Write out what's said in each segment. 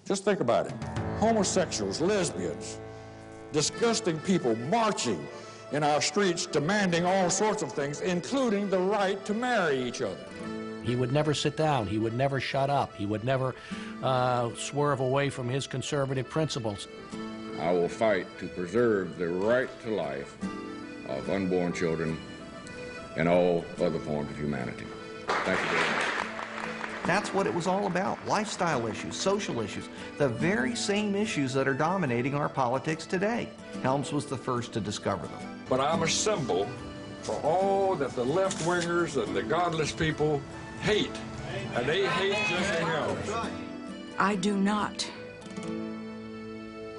Just think about it. Homosexuals, lesbians, disgusting people marching in our streets demanding all sorts of things, including the right to marry each other. He would never sit down. He would never shut up. He would never swerve away from his conservative principles. I will fight to preserve the right to life of unborn children and all other forms of humanity. Thank you very much. That's what it was all about, lifestyle issues, social issues, the very same issues that are dominating our politics today. Helms was the first to discover them. But I'm a symbol for all that the left-wingers and the godless people hate, and they hate Jesse Helms. I do not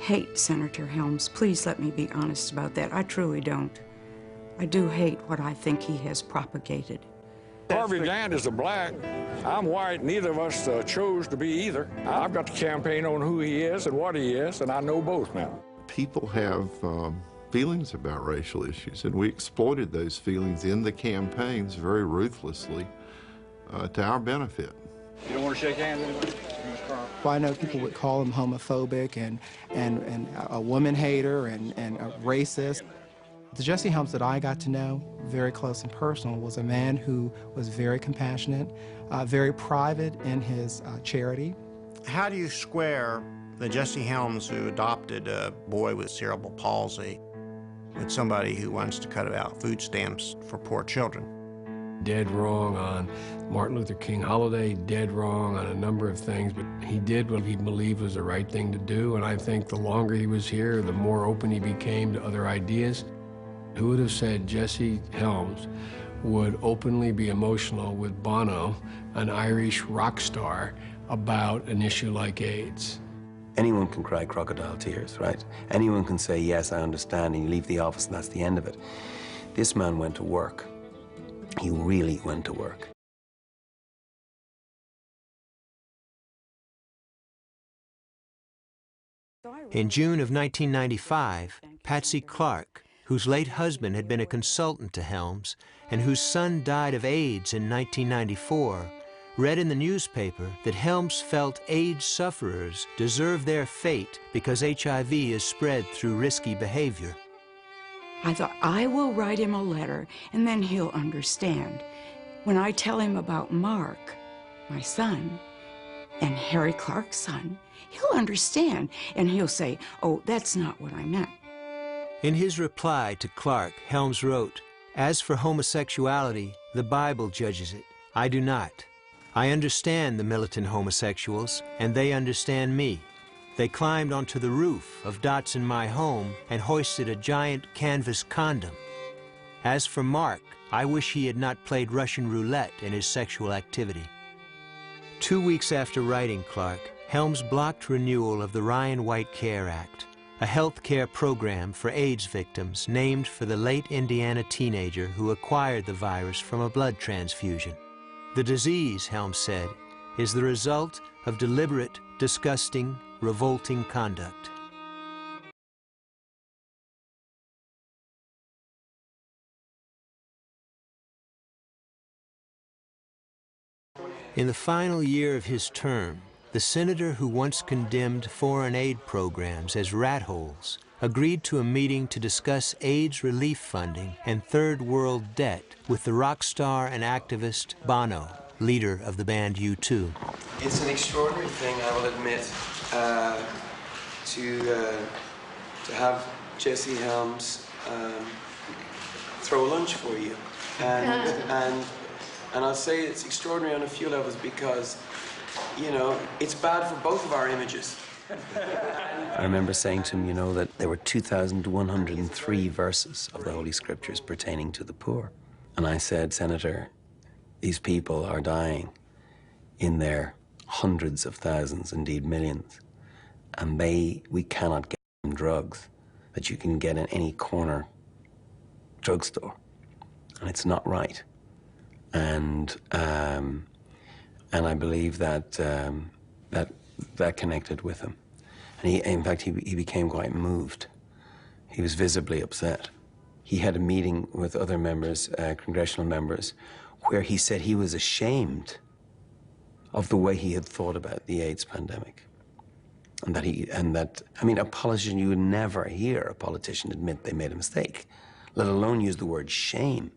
hate Senator Helms. Please let me be honest about that. I truly don't. I do hate what I think he has propagated. Harvey Gantt is a black. I'm white. Neither of us chose to be either. I've got to campaign on who he is and what he is, and I know both now. People have feelings about racial issues, and we exploited those feelings in the campaigns very ruthlessly to our benefit. You don't want to shake hands with anybody? Well, I know people would call him homophobic and a woman hater and a racist. The Jesse Helms that I got to know, very close and personal, was a man who was very compassionate, very private in his charity. How do you square the Jesse Helms who adopted a boy with cerebral palsy with somebody who wants to cut out food stamps for poor children? Dead wrong on Martin Luther King holiday, dead wrong on a number of things, but he did what he believed was the right thing to do, and I think the longer he was here, the more open he became to other ideas. Who would have said Jesse Helms would openly be emotional with Bono, an Irish rock star, about an issue like AIDS? Anyone can cry crocodile tears, right? Anyone can say, yes, I understand, and you leave the office and that's the end of it. This man went to work. He really went to work. In June of 1995, Patsy Clark, whose late husband had been a consultant to Helms and whose son died of AIDS in 1994, read in the newspaper that Helms felt AIDS sufferers deserve their fate because HIV is spread through risky behavior. I thought, I will write him a letter, and then he'll understand. When I tell him about Mark, my son, and Harry Clark's son, he'll understand, and he'll say, oh, that's not what I meant. In his reply to Clark, Helms wrote, "As for homosexuality, the Bible judges it. I do not. I understand the militant homosexuals, and they understand me. They climbed onto the roof of Dots in my home and hoisted a giant canvas condom. As for Mark, I wish he had not played Russian roulette in his sexual activity." 2 weeks after writing Clark, Helms blocked renewal of the Ryan White Care Act, a health care program for AIDS victims named for the late Indiana teenager who acquired the virus from a blood transfusion. The disease, Helms said, is the result of deliberate, disgusting, revolting conduct. In the final year of his term, the senator who once condemned foreign aid programs as rat holes agreed to a meeting to discuss AIDS relief funding and third world debt with the rock star and activist Bono, leader of the band U2. It's an extraordinary thing, I will admit, to have Jesse Helms throw lunch for you. And I'll say it's extraordinary on a few levels because, you know, it's bad for both of our images. I remember saying to him, you know, that there were 2,103 verses of the Holy Scriptures pertaining to the poor. And I said, Senator, these people are dying in their hundreds of thousands, indeed millions. And we cannot get them drugs that you can get in any corner drugstore. And it's not right. And I believe that that connected with him. And in fact, he became quite moved. He was visibly upset. He had a meeting with other members, congressional members, where he said he was ashamed of the way he had thought about the AIDS pandemic. And I mean, a politician, you would never hear a politician admit they made a mistake, let alone use the word shame.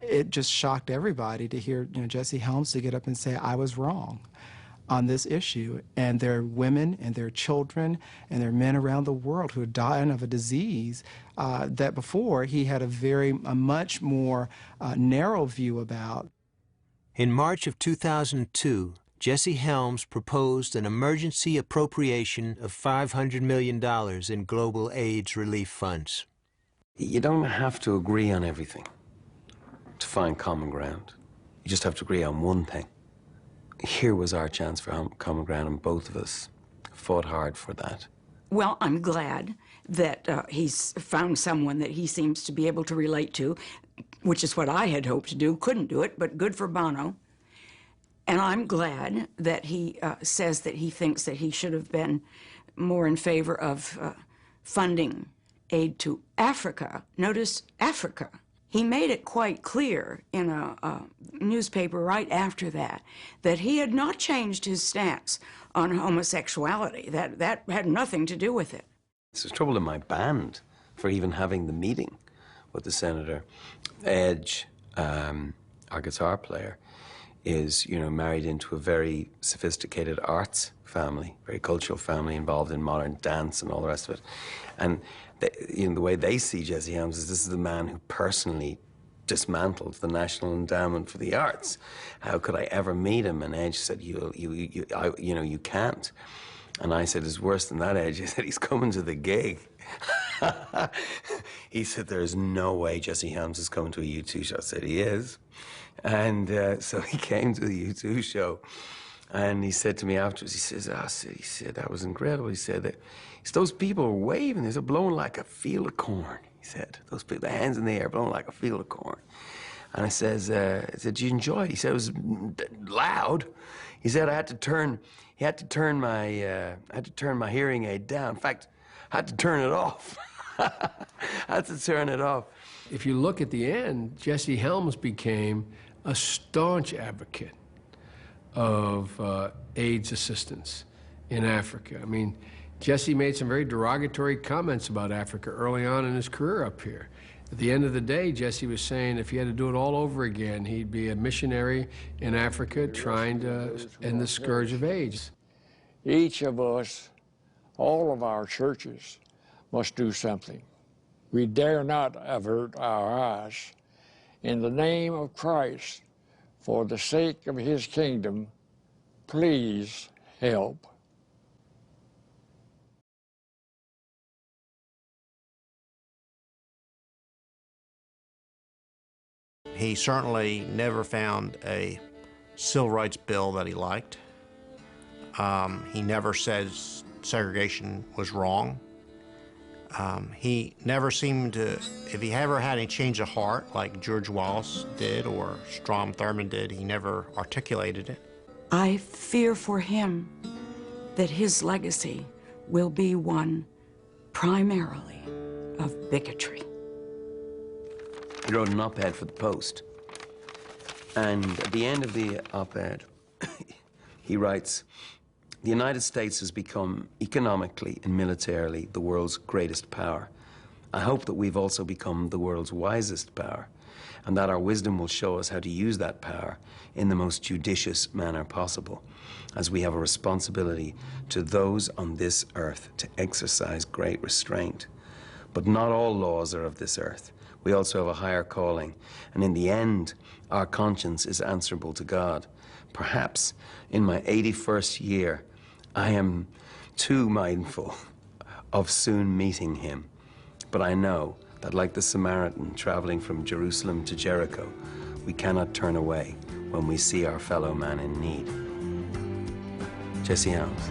It just shocked everybody to hear, Jesse Helms to get up and say, I was wrong on this issue. And there are women and there are children and there are men around the world who are dying of a disease that before he had a much more narrow view about. In March of 2002, Jesse Helms proposed an emergency appropriation of $500 million in global AIDS relief funds. You don't have to agree on everything to find common ground. You just have to agree on one thing. Here was our chance for common ground, and both of us fought hard for that. Well, I'm glad that he's found someone that he seems to be able to relate to, which is what I had hoped to do. Couldn't do it, but good for Bono. And I'm glad that he says that he thinks that he should have been more in favor of funding aid to Africa. Notice Africa. He made it quite clear in a newspaper right after that he had not changed his stance on homosexuality. That had nothing to do with it. There's trouble in my band for even having the meeting with the senator. Edge, our guitar player, is, married into a very sophisticated arts family, very cultural family involved in modern dance and all the rest of it. And the way they see Jesse Helms is this is the man who personally dismantled the National Endowment for the Arts. How could I ever meet him? And Edge said, you can't. And I said, it's worse than that, Edge. He said, he's coming to the gig. He said, there's no way Jesse Helms is coming to a U2 show. I said, he is. And so he came to the U2 show. And he said to me afterwards, he said, that was incredible. He said, those people were waving, they're blowing like a field of corn. He said, those people, their hands in the air, blowing like a field of corn. And I said, did you enjoy it? He said, it was loud. He said, I had to turn my hearing aid down. In fact, I had to turn it off. I had to turn it off. If you look at the end, Jesse Helms became a staunch advocate of AIDS assistance in Africa. I mean, Jesse made some very derogatory comments about Africa early on in his career up here. At the end of the day, Jesse was saying if he had to do it all over again, he'd be a missionary in Africa trying to end the scourge of AIDS. Each of us, all of our churches, must do something. We dare not avert our eyes. In the name of Christ, for the sake of his kingdom, please help. He certainly never found a civil rights bill that he liked. He never said segregation was wrong. He never seemed to, if he ever had any change of heart, like George Wallace did or Strom Thurmond did, he never articulated it. I fear for him that his legacy will be one primarily of bigotry. He wrote an op-ed for the Post. And at the end of the op-ed, he writes, the United States has become economically and militarily the world's greatest power. I hope that we've also become the world's wisest power, and that our wisdom will show us how to use that power in the most judicious manner possible, as we have a responsibility to those on this earth to exercise great restraint. But not all laws are of this earth. We also have a higher calling, and in the end, our conscience is answerable to God. Perhaps in my 81st year, I am too mindful of soon meeting him. But I know that like the Samaritan traveling from Jerusalem to Jericho, we cannot turn away when we see our fellow man in need. Jesse Helms.